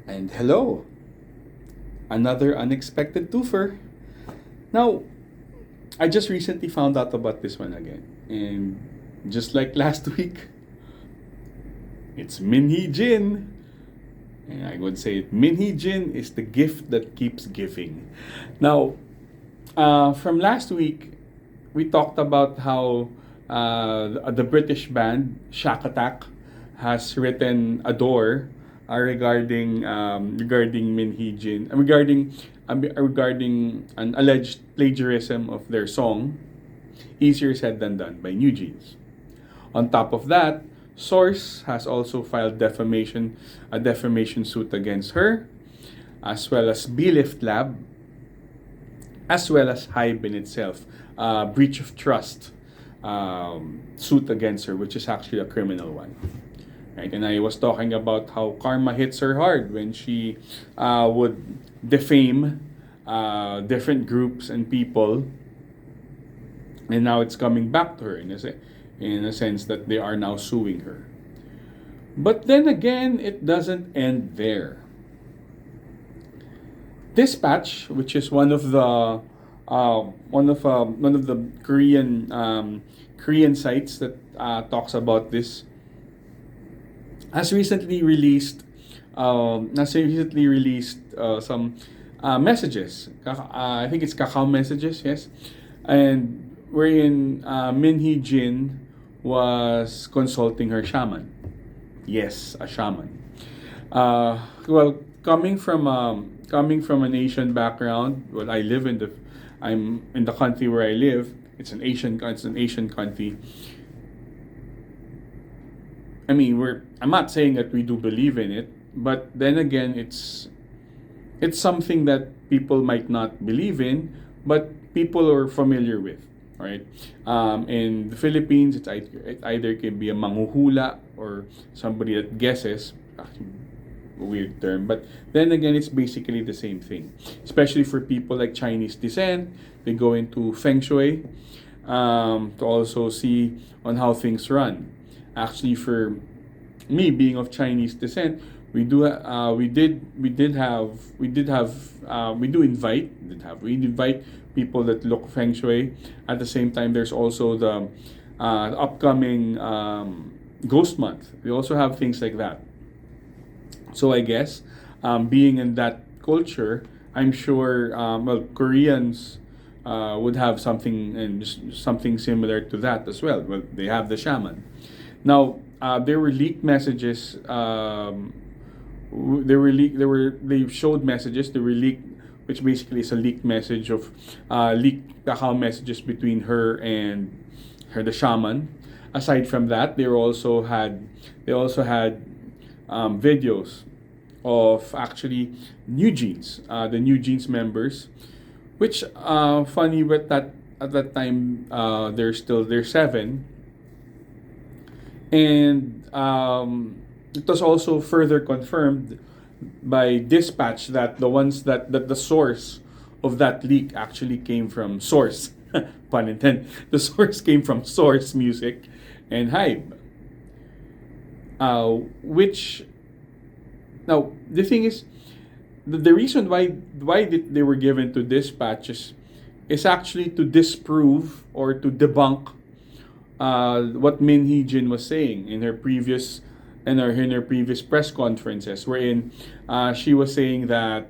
And hello, another unexpected twofer. Now, I just recently found out about this one again. And just like last week, it's Hee Jin. And I would say Hee Jin is the gift that keeps giving. Now, from last week, we talked about how the British band Shack Attack has written Adore regarding Min Hee Jin, regarding an alleged plagiarism of their song Easier Said Than Done by New Jeans. On top of that, Source has also filed a defamation suit against her, as well as Blift Lab, as well as Hybe in itself, breach of trust suit against her, which is actually a criminal one. Right? And I was talking about how karma hits her hard when she would defame different groups and people, and now it's coming back to her in a sense that they are now suing her. But then again, it doesn't end there. Dispatch, which is one of the Korean sites that talks about this, has recently released some messages. I think it's Kakao messages, yes, and wherein Min Hee Jin was consulting her shaman. Yes, a shaman. Well, coming from an Asian background, well, I'm in the country where I live. It's an Asian country. I mean, I'm not saying that we do believe in it, but then again, it's something that people might not believe in, but people are familiar with, right? In the Philippines, it either can be a manghuhula or somebody that guesses. Actually, a weird term, but then again, it's basically the same thing. Especially for people like Chinese descent, they go into feng shui to also see on how things run. Actually, for me being of Chinese descent, we do we invite people that look feng shui. At the same time, there's also the upcoming ghost month. We also have things like that. So I guess being in that culture, I'm sure Koreans would have something similar to that as well. Well, they have the shaman. Now, there were leaked messages. They showed messages. They were leaked, which basically is a leaked message of leaked Kakao messages between her and the shaman. Aside from that, they also had videos of actually the New Jeans members, which funny, but that at that time they're seven. And it was also further confirmed by dispatch that the source of that leak actually came from Source, pun intended. The source came from Source Music and Hybe. Which now the thing is, the reason why they were given to dispatches is actually to disprove or to debunk what Min Hee Jin was saying in her previous press conferences, wherein she was saying that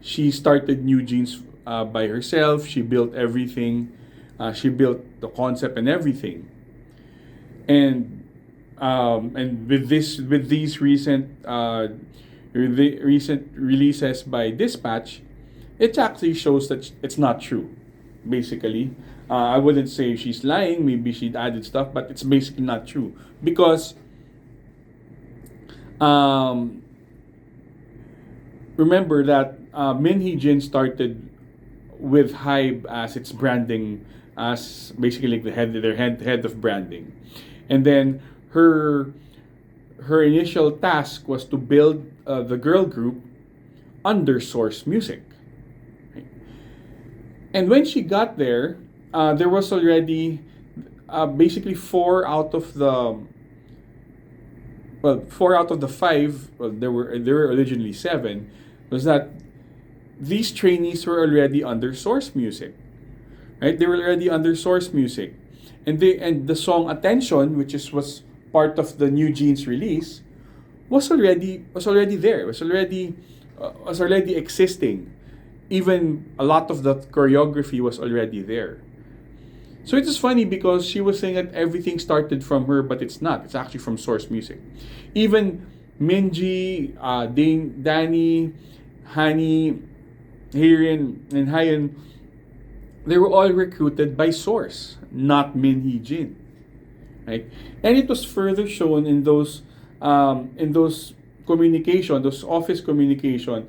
she started New Jeans by herself. She built everything. She built the concept and everything. And with these recent releases by Dispatch, it actually shows that it's not true. Basically, I wouldn't say she's lying. Maybe she added stuff, but it's basically not true because remember that Min Hee Jin started with Hybe as its branding, as basically like their head of branding, and then her initial task was to build the girl group under Source Music. Right? And when she got there, there was already basically four out of the well, 4 out of the 5, well, there were originally 7, was that these trainees were already under source music, right? They were already under source music, and the song "Attention," which was part of the New Jeans release, was already there. Was already existing. Even a lot of the choreography was already there. So it is funny because she was saying that everything started from her, but it's not. It's actually from source music. Even Minji, Danny, Hani, Hirin, and Hyen, they were all recruited by source, not Hee Jin, right? And it was further shown in those communication, those office communication,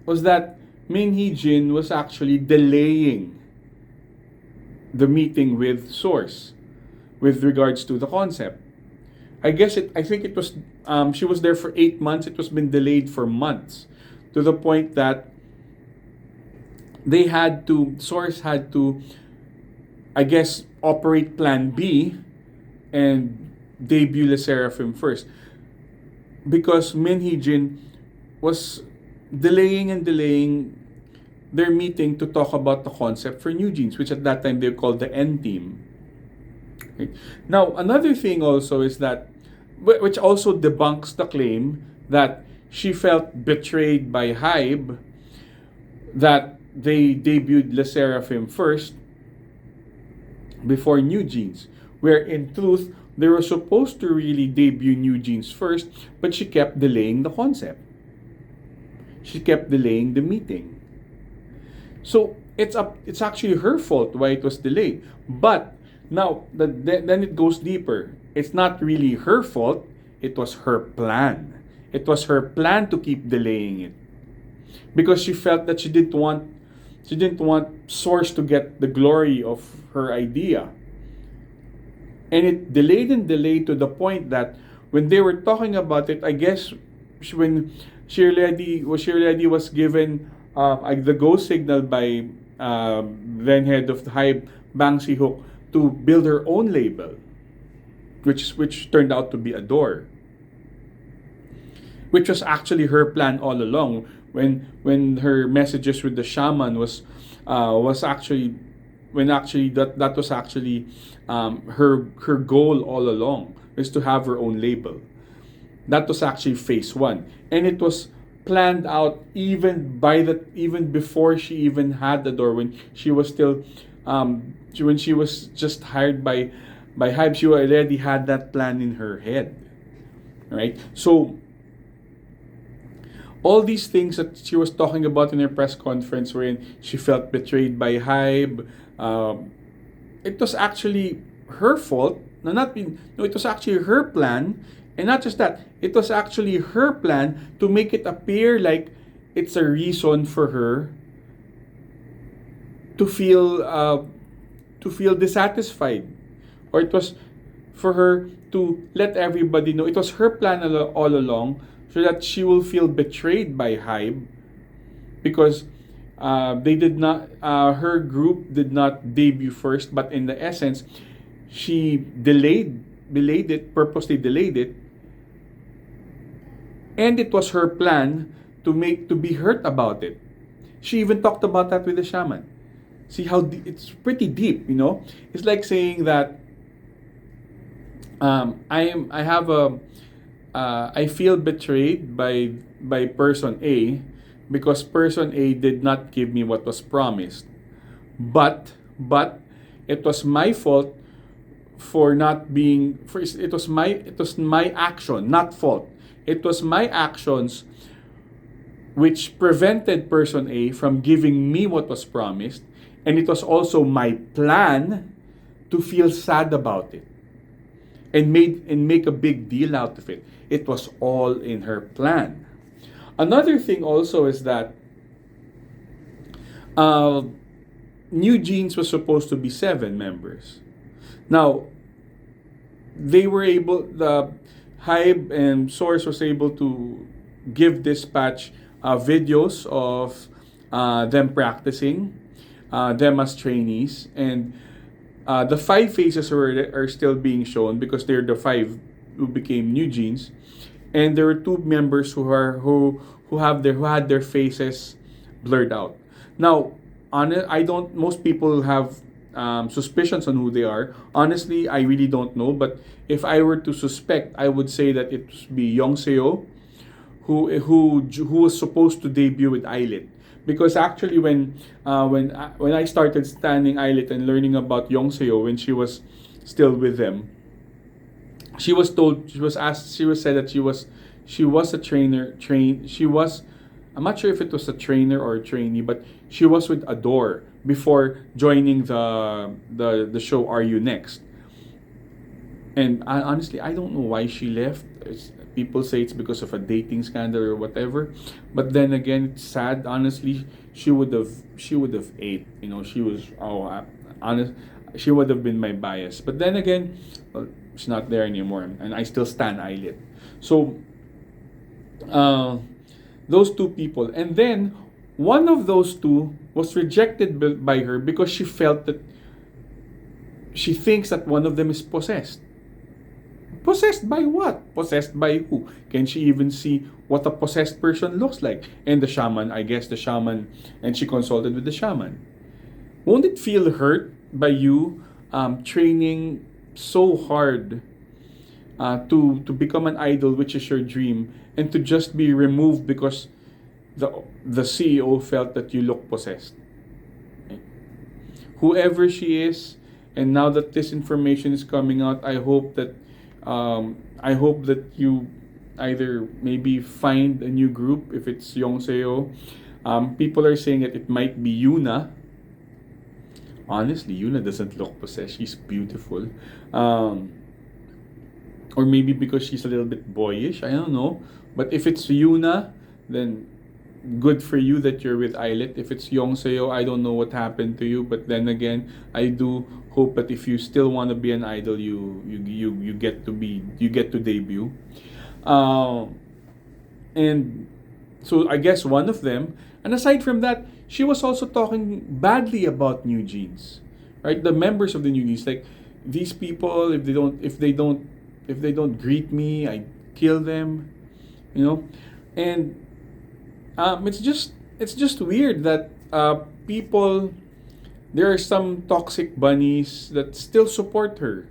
was that Hee Jin was actually delaying the meeting with source with regards to the concept. I think it was she was there for 8 months. It was been delayed for months, to the point that source had to, I guess, operate plan B and debut Le Seraphim first, because Hee Jin was delaying and delaying their meeting to talk about the concept for New Jeans, which at that time they called the N Team. Okay. Now, another thing also is that, which also debunks the claim that she felt betrayed by Hybe, that they debuted Le Seraphim first before New Jeans, where in truth, they were supposed to really debut New Jeans first, but she kept delaying the concept. She kept delaying the meeting. So it's actually her fault why it was delayed. But now then it goes deeper. It's not really her fault. It was her plan. It was her plan to keep delaying it, because she felt that she didn't want source to get the glory of her idea. And it delayed and delayed to the point that when they were talking about it, I guess when she already was given the go signal by then head of the Hybe, Bang Si-hook, to build her own label, which turned out to be Adore, which was actually her plan all along. When her messages with the Shaman was actually that was actually her goal all along, is to have her own label. That was actually phase 1, and it was planned out even before she even had the door. When she was still when she was just hired by Hybe, she already had that plan in her head, right? So all these things that she was talking about in her press conference, wherein she felt betrayed by Hybe, it was actually her fault. It was actually her plan. And not just that, it was actually her plan to make it appear like it's a reason for her to feel dissatisfied, or it was for her to let everybody know it was her plan all along, so that she will feel betrayed by Hybe, because they did not. Her group did not debut first, but in the essence, she delayed it, purposely delayed it. And it was her plan to be hurt about it. She even talked about that with the Shaman. See how it's pretty deep, It's like saying that I feel betrayed by person A, because person A did not give me what was promised. But it was my fault for not being. It was my action, not fault. It was my actions which prevented person A from giving me what was promised, and it was also my plan to feel sad about it and make a big deal out of it. It was all in her plan. Another thing also is that New Jeans was supposed to be 7 members. Now, the Hybe and Source was able to dispatch videos of them practicing, them as trainees, and the 5 faces are still being shown, because they're the 5 who became New Jeans. and there were two members who had their faces blurred out. Now, I don't. Most people have suspicions on who they are. Honestly, I really don't know. But if I were to suspect, I would say that it would be Young Seo, who was supposed to debut with Islet. Because actually, when I started standing Islet and learning about Young Seo when she was still with them, she was said that she was a she was, I'm not sure if it was a trainer or a trainee, but she was with Adore before joining the show Are You Next. And honestly, I don't know why she left. People say it's because of a dating scandal or whatever, but then again, it's sad. Honestly, she would have ate. You know, she was honest. She would have been my bias. But then again, well, she's not there anymore, and I still stand Eyelid. So, those two people, and then one of those two was rejected by her because she felt that she thinks that one of them is possessed. Possessed by what? Possessed by who? Can she even see what a possessed person looks like? And the shaman, I guess the shaman, and she consulted with the shaman. Won't it feel hurt by you training so hard to become an idol, which is your dream, and to just be removed because the CEO felt that you look possessed? Whoever she is, and now that this information is coming out, I hope that you either maybe find a new group if it's Yongseo. People are saying that it might be Yuna. Honestly, Yuna doesn't look possessed. She's beautiful. Or maybe because she's a little bit boyish. I don't know. But if it's Yuna, then good for you that you're with Islet. If it's Yongseo, I don't know what happened to you. But then again, I do hope that if you still want to be an idol, you get to debut. And so I guess one of them. And aside from that, she was also talking badly about New Jeans, right? The members of the New Jeans, like these people, if they don't greet me, I kill them, you know. And it's just weird that people, there are some toxic bunnies that still support her,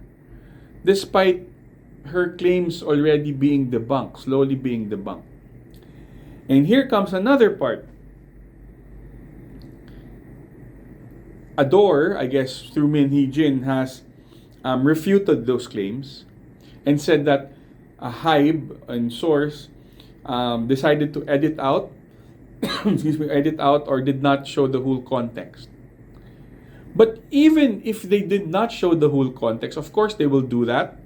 despite her claims already being debunked, slowly being debunked. And here comes another part. Adore, I guess through Hee Jin, has refuted those claims and said that a Hybe and Source decided to edit out, edit out or did not show the whole context. But even if they did not show the whole context, of course they will do that.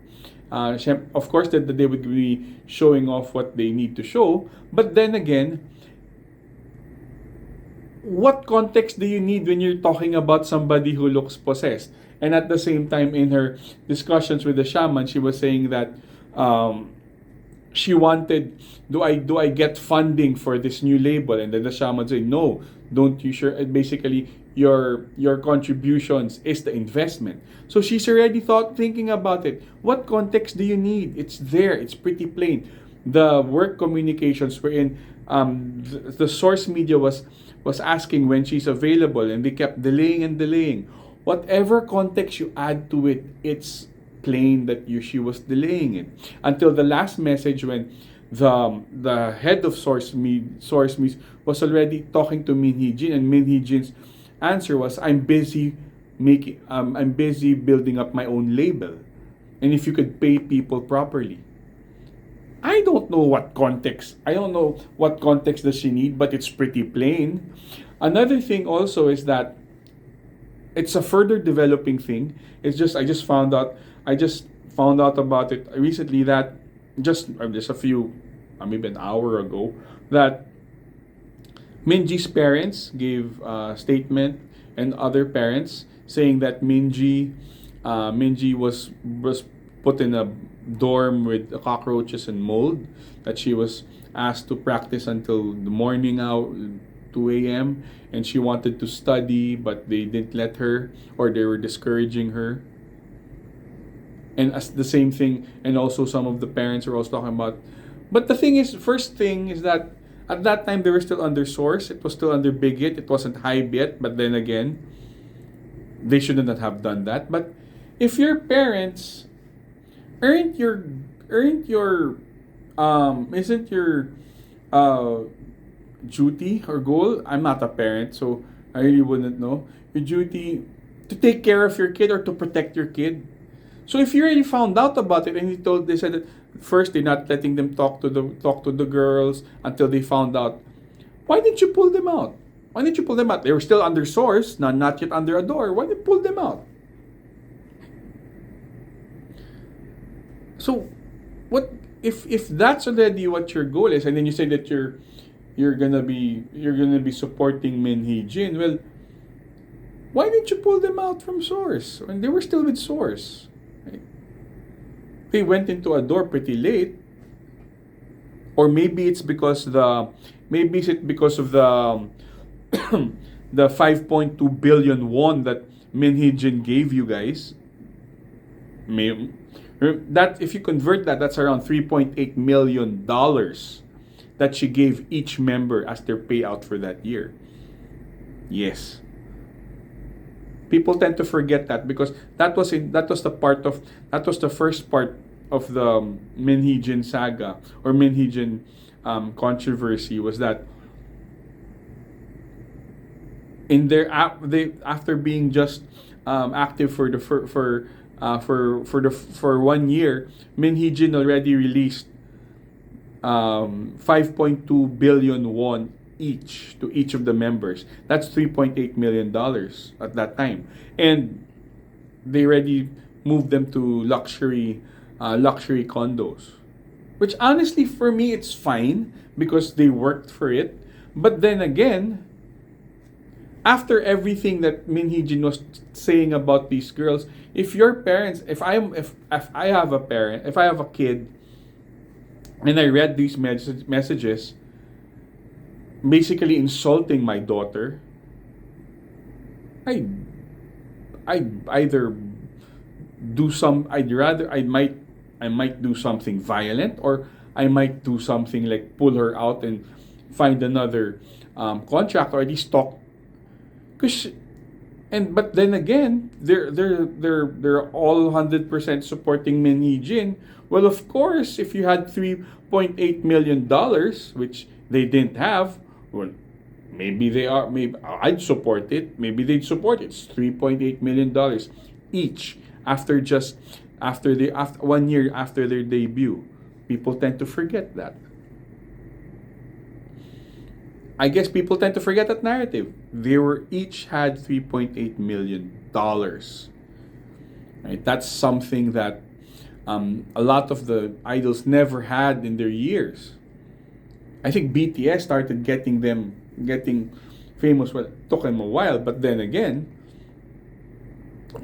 Of course that they would be showing off what they need to show. But then again, what context do you need when you're talking about somebody who looks possessed? And at the same time, in her discussions with the shaman, she was saying that she wanted, do I get funding for this new label? And then the shaman said, no, don't you sure? Basically, your contributions is the investment. So she's already thinking about it. What context do you need? It's there. It's pretty plain. The work communications wherein the source media was asking when she's available, and they kept delaying and delaying. Whatever context you add to it, it's plain that she was delaying it until the last message when the head of source media was already talking to Hee Jin, and Hee Jin's answer was, I'm busy building up my own label, and if you could pay people properly. I don't know what context. I don't know what context does she need, but it's pretty plain. Another thing also is that it's a further developing thing. I just found out about it recently, that just a few, maybe an hour ago, that Minji's parents gave a statement, and other parents saying that Minji was put in a dorm with cockroaches and mold, that she was asked to practice until the morning out 2 a.m. and she wanted to study, but they didn't let her, or they were discouraging her. And as the same thing, and also some of the parents are also talking about But the thing is, first thing is that at that time they were still under Source. It was still under Big Hit. It wasn't Hype yet. But then again, they shouldn't have done that. But if your parents earned your isn't your uh duty or goal? I'm not a parent, so I really wouldn't know. Your duty to take care of your kid or to protect your kid. So if you already found out about it and they said that first they're not letting them talk to the girls until they found out. Why didn't you pull them out? Why didn't you pull them out? They were still under Source, not yet under Adore. Why did you pull them out? So what if that's already what your goal is, and then you say that you're gonna be supporting Min Hee Jin? Well, why didn't you pull them out from Source when they were still with Source? Right? They went into Adore pretty late, or maybe it's because of the the 5.2 billion won that Min Hee Jin gave you guys. May, that if you convert that, that's around $3.8 million that she gave each member as their payout for that year. Yes. People tend to forget that because that was the first part of the Min Hee Jin saga or Min Hee Jin controversy, was that in their after being just active for 1 year, Min Hee Jin already released 5.2 billion won each to each of the members. That's $3.8 million at that time, and they already moved them to luxury condos, which honestly for me it's fine because they worked for it. But then again, after everything that Min Hee Jin was saying about these girls, if your parents, if I have a parent, if I have a kid, and I read these messages, basically insulting my daughter, I either do some. I might do something violent, or I might do something like pull her out and find another contract, or at least talk. But then again, they're all 100% supporting Min Hee Jin. Well, of course, if you had $3.8 million, which they didn't have, well, maybe they are. Maybe I'd support it. Maybe they'd support it. It's $3.8 million each after 1 year after their debut. People tend to forget that. I guess people tend to forget that narrative. They were each had $3.8 million. Right? That's something that a lot of the idols never had in their years. I think BTS started getting famous. Well, it took them a while, but then again,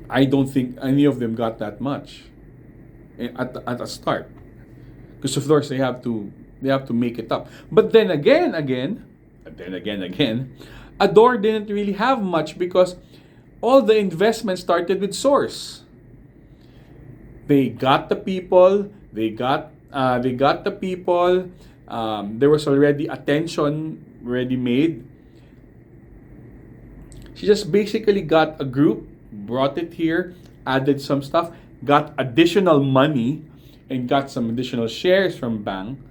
I don't think any of them got that much at the start, because of course they have to make it up. But then again, Adore didn't really have much because all the investment started with Source. They got the people. There was already attention already made. She just basically got a group, brought it here, added some stuff, got additional money, and got some additional shares from Bang.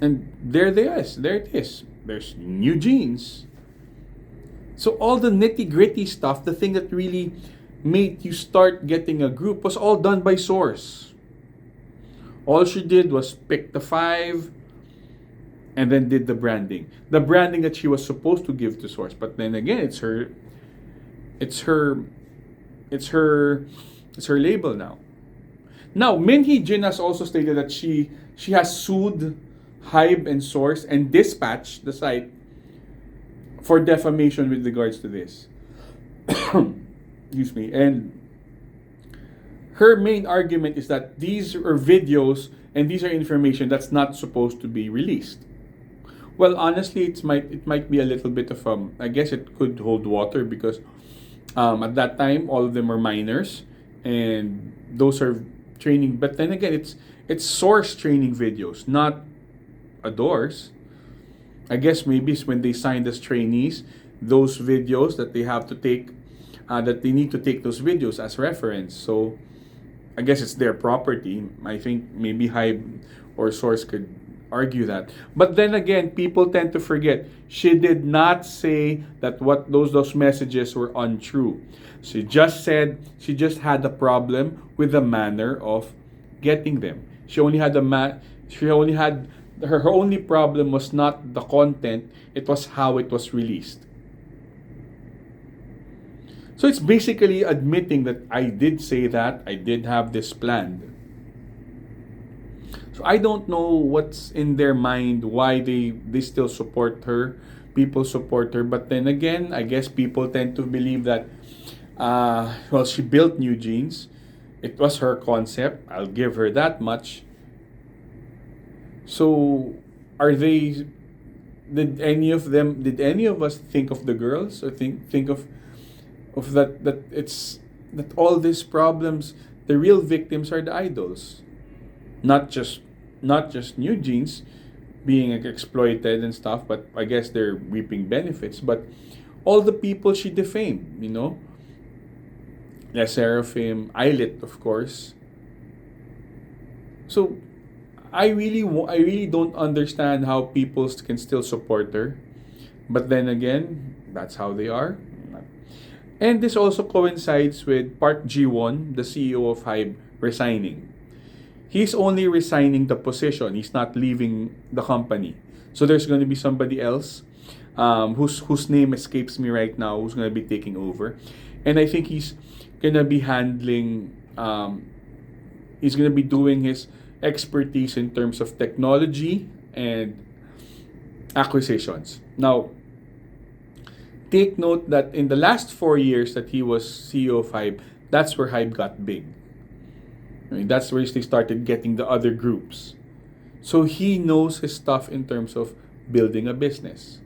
And there it is. There's new jeans. So all the nitty-gritty stuff, the thing that really made you start getting a group, was all done by Source. All she did was pick the 5 and then did the branding. The branding that she was supposed to give to Source. But then again, it's her label now. Now, Min Hee Jin has also stated that she has sued Hybe and Source and Dispatch, the site, for defamation with regards to this. Excuse me. And her main argument is that these are videos and these are information that's not supposed to be released. Well, honestly, it might be a little bit of I guess it could hold water because at that time all of them are minors and those are training. But then again, it's source training videos, not Adores. I guess maybe it's when they signed as trainees, those videos that they have to take, that they need to take those videos as reference. So I guess it's their property. I think maybe Hive or Source could argue that. But then again, people tend to forget she did not say that what those messages were untrue. She just said she just had a problem with the manner of getting them. She only had she only had her only problem was not the content, it was how it was released. So it's basically admitting that I did say that, I did have this planned. So I don't know what's in their mind, why they still support her. People support her, but then again, I guess people tend to believe that, well, she built New Jeans. It was her concept. I'll give her that much. So, are they? Did any of them? Did any of us think of the girls, or think of that it's that all these problems, the real victims are the idols, not just New Jeans being exploited and stuff, but I guess they're reaping benefits. But all the people she defamed, Les Seraphim, Eyelet, of course. So I really don't understand how people can still support her. But then again, that's how they are. And this also coincides with Park Ji-won, the CEO of Hybe, resigning. He's only resigning the position. He's not leaving the company. So there's going to be somebody else, whose name escapes me right now, who's going to be taking over. And I think he's going to be handling, he's going to be doing his expertise in terms of technology and acquisitions. Now, take note that in the last 4 years that he was CEO of Hybe, that's where Hybe got big. That's where they started getting the other groups. So he knows his stuff in terms of building a business.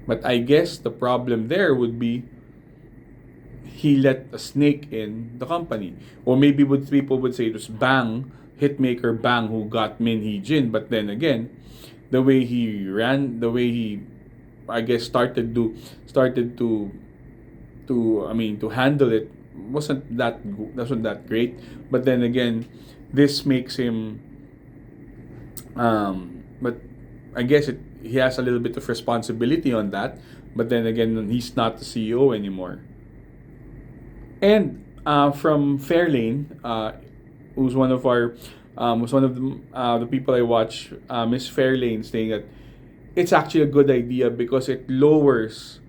But I guess the problem there would be he let a snake in the company. Or maybe people would say it was Bang, hitmaker Bang, who got Min Hee Jin. But then again, the way he ran, the way he, I guess, started to handle it wasn't that great. But then again, this makes him, but I guess he has a little bit of responsibility on that. But then again, he's not the CEO anymore. And from Fairlane, who's one of the people I watch, Miss Fairlane, saying that it's actually a good idea because it lowers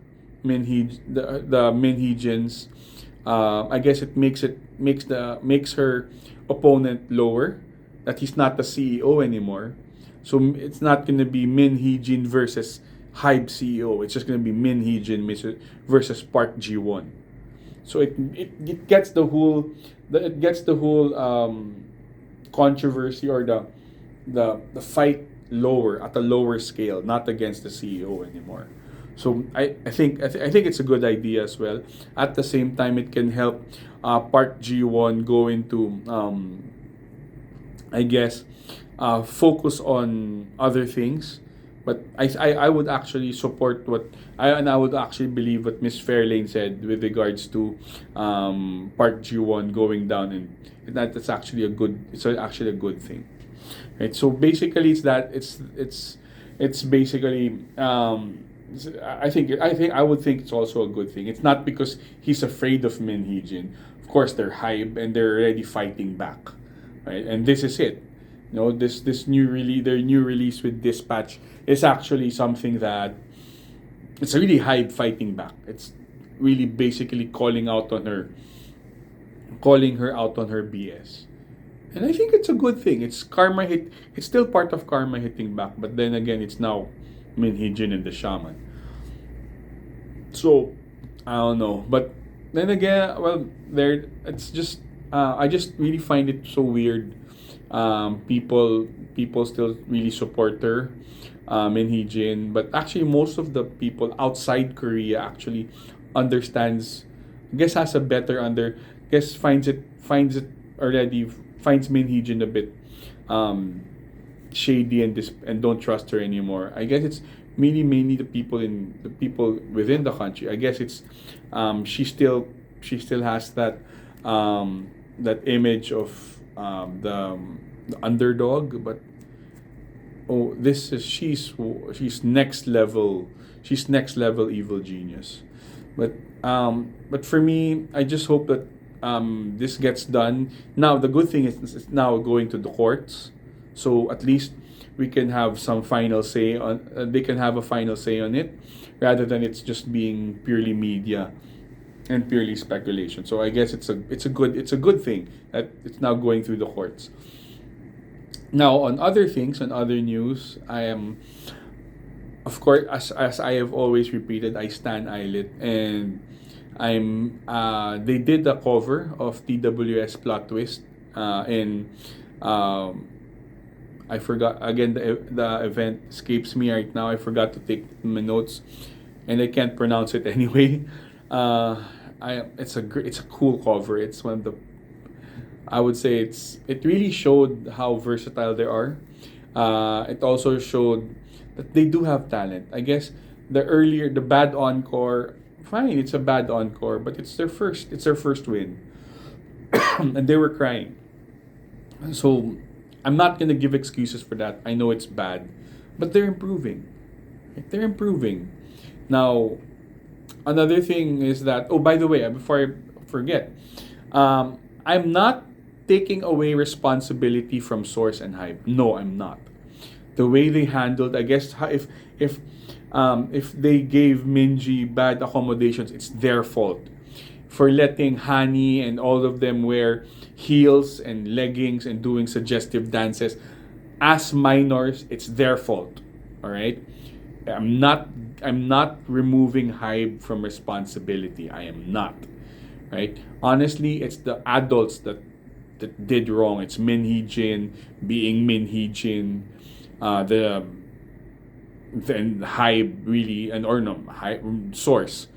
the Min Hee Jin's. I guess it makes her opponent lower, that he's not the CEO anymore. So it's not going to be Min Hee Jin versus Hybe CEO. It's just going to be Min Hee Jin versus Park Ji-won. So it gets the whole controversy or the fight lower, at a lower scale, not against the CEO anymore. So I think it's a good idea as well. At the same time, it can help Park Ji-won go into, I guess, focus on other things. But I would actually support I would actually believe what Miss Fairlane said with regards to Park Ji-won going down, and that's actually actually a good thing. Right? So basically, it's basically, I would think it's also a good thing. It's not because he's afraid of Min Hee Jin. Of course, they're Hybe and they're already fighting back, right? And this is it. This new release with Dispatch is actually something that it's really Hybe fighting back. It's really basically calling her out on her BS. And I think it's a good thing. It's still part of karma hitting back, but then again, it's now Min Hee Jin and the Shaman. So I don't know, but then again, well, it's just I just really find it so weird. People still really support her, Min Hee Jin, but actually most of the people outside Korea actually understands. I guess has a better finds it already finds Min Hee Jin a bit um, shady and don't trust her anymore. I guess it's mainly the people within the country. I guess it's she still has that image of the underdog, but oh, this is she's next level. She's next level evil genius. But for me, I just hope that this gets done. Now the good thing is it's now going to the courts, so at least we can have some final say on. They can have a final say on it, rather than it's just being purely media and purely speculation. So I guess it's a good thing that it's now going through the courts. Now, on other things, on other news, I am, of course, as I have always repeated, I stand Eyelet, and they did a cover of TWS Plot Twist, in, I forgot, again, the event escapes me right now. I forgot to take my notes, and I can't pronounce it anyway. It's a cool cover. It's one of the, I would say it really showed how versatile they are. It also showed that they do have talent. I guess the bad encore, fine, it's a bad encore, but it's their first win, and they were crying. So I'm not gonna give excuses for that. I know it's bad, but they're improving. They're improving. Now, another thing is that, oh, by the way, before I forget, I'm not taking away responsibility from Source and Hype. No, I'm not. The way they handled, I guess, if they gave Minji bad accommodations, it's their fault for letting Hani and all of them wear heels and leggings and doing suggestive dances. As minors, it's their fault. All right. I'm not removing Hype from responsibility. I am not. Right. Honestly, it's the adults that did wrong. It's Min Hee Jin being Min Hee Jin, then Hype really, and or no Hype, source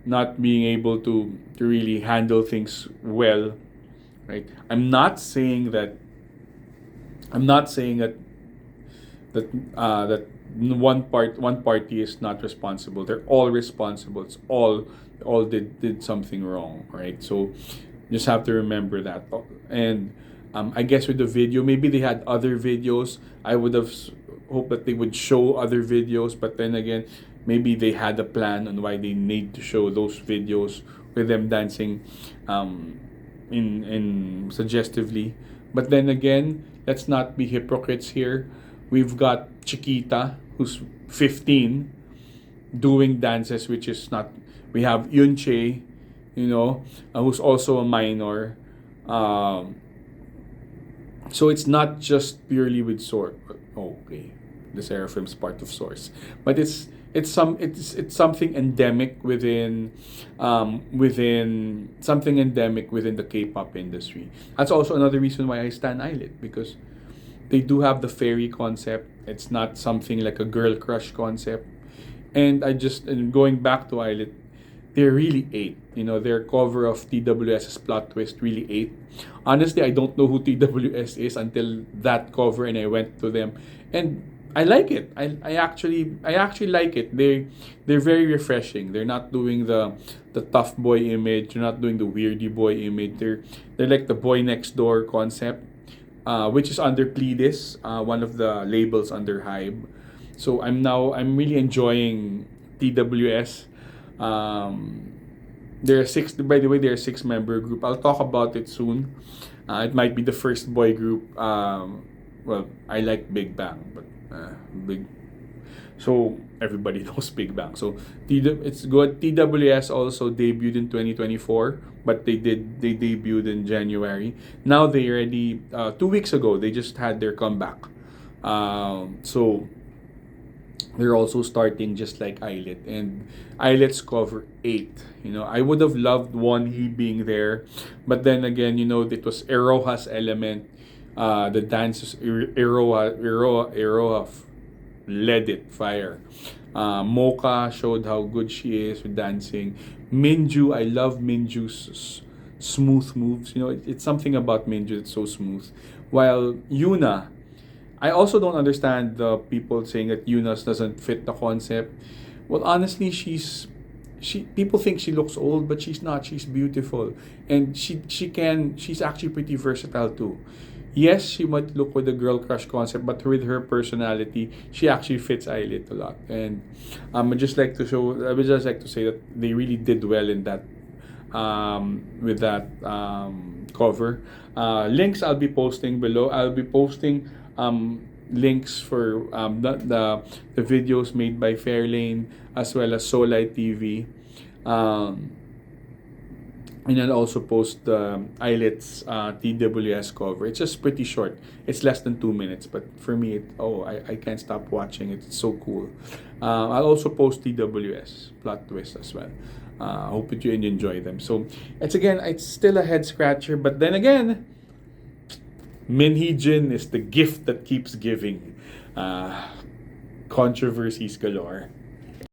not being able to really handle things well, right? I'm not saying that one party is not responsible. They're all responsible. It's all did something wrong, right? So just have to remember that. And I guess with the video, maybe they had other videos. I would have hoped that they would show other videos, but then again, maybe they had a plan on why they need to show those videos with them dancing in suggestively. But then again, let's not be hypocrites here. We've got Chiquita, who's 15, doing dances, which is not. We have Yunche, who's also a minor. So it's not just purely with Source. Okay, the Seraphim's part of Source, but it's something endemic within something endemic within the K-pop industry. That's also another reason why I stand Eyelet, because they do have the fairy concept. It's not something like a girl crush concept. And going back to Eyelet, they're really ate. Their cover of TWS's Plot Twist really ate. Honestly, I don't know who TWS is until that cover, and I went to them, and I like it. I actually like it. They're very refreshing. They're not doing the tough boy image. They're not doing the weirdy boy image. They're like the boy next door concept, which is under Pledis, one of the labels under Hybe. So I'm really enjoying TWS. They're a six. By the way, they're a 6-member group. I'll talk about it soon. It might be the first boy group. Well, I like Big Bang, but big. So everybody knows Big Bang. So it's good. TWS also debuted in 2024, but they debuted in January. Now they already 2 weeks ago they just had their comeback. So they're also starting just like Eyelet, and Eyelet's cover 8. I would have loved Wonhee being there, but then again, it was Eroha's element. The dances, Eroha led it fire. Mocha showed how good she is with dancing. Minju, I love Minju's smooth moves. It's something about Minju that's so smooth. While Yuna, I also don't understand the people saying that Yuna doesn't fit the concept. Well, honestly, she people think she looks old, but she's not. She's beautiful, and she's actually pretty versatile too. Yes, she might look with the girl crush concept, but with her personality, she actually fits Eyelit a lot. And I would just like to say that they really did well in that with that cover. Links I'll be posting below. I'll be posting links for the videos made by Fairlane as well as Solite TV. Um, and I'll also post the Eyelets TWS cover. It's just pretty short. It's less than 2 minutes, but for me, I can't stop watching it. It's so cool. I'll also post TWS plot twist as well. Hope that you enjoy them. So it's still a head scratcher, but then again, Hee Jin is the gift that keeps giving. Controversies galore.